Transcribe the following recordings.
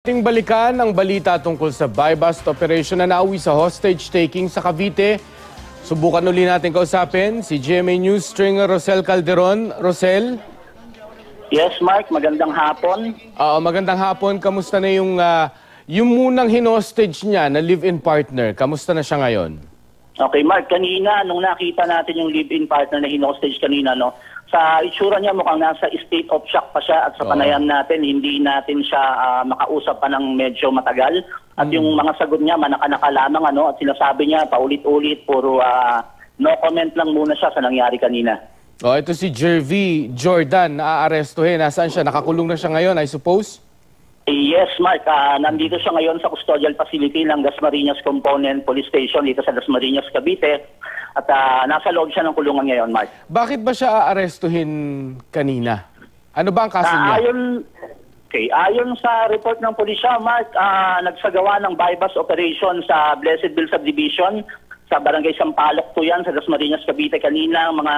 Ating balikan ang balita tungkol sa buy-bust operation na nauwi sa hostage-taking sa Cavite. Subukan uli natin kausapin si GMA News stringer Rosel Calderon. Rosel? Yes, Mark. Magandang hapon. Magandang hapon. Kamusta na yung munang hinostage niya na live-in partner? Kamusta na siya ngayon? Okay, Mark. Kanina, nung nakita natin yung live-in partner na hinostage kanina, no, sa itsura niya mukhang nasa state of shock pa siya at sa panayam natin, hindi natin siya makausap pa ng medyo matagal. At yung mga sagot niya, manaka-naka lamang, at sinasabi niya paulit-ulit, puro no comment lang muna siya sa nangyari kanina. Ito si Jervy Jordan, naaarestuhin. Nasaan siya? Nakakulong na siya ngayon, I suppose? Yes, Mark. Nandito siya ngayon sa custodial facility ng Dasmariñas Component Police Station dito sa Dasmariñas, Cavite. At nasa loob siya ng kulungan ngayon, Mark. Bakit ba siya aarestuhin kanina? Ano ba ang kaso niya? Ayon sa report ng pulisya, Mark, nagsagawa ng buy-bust operation sa Blessedville Subdivision sa Barangay Sampaloc po yan, sa Dasmariñas, Cavite kanina, mga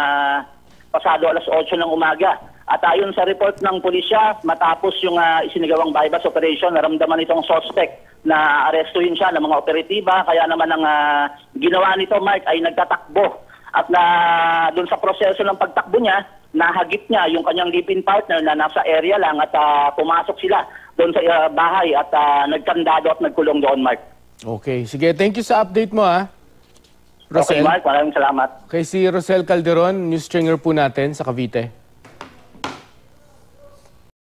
pasado alas 8 ng umaga. At ayon sa report ng pulisya, matapos yung isinagawang buy-bust operation, naramdaman itong suspect na arestuhin siya ng mga operatiba. Kaya naman ang ginawa nito, Mark, ay nagtatakbo. At doon sa proseso ng pagtakbo niya, nahagip niya yung kanyang live-in partner na nasa area lang at pumasok sila doon sa bahay at nagkandado at nagkulong doon, Mark. Okay. Sige, thank you sa update mo, Rosel. Okay, Mark. Maraming salamat. Okay, si Rosel Calderon, news stringer po natin sa Cavite.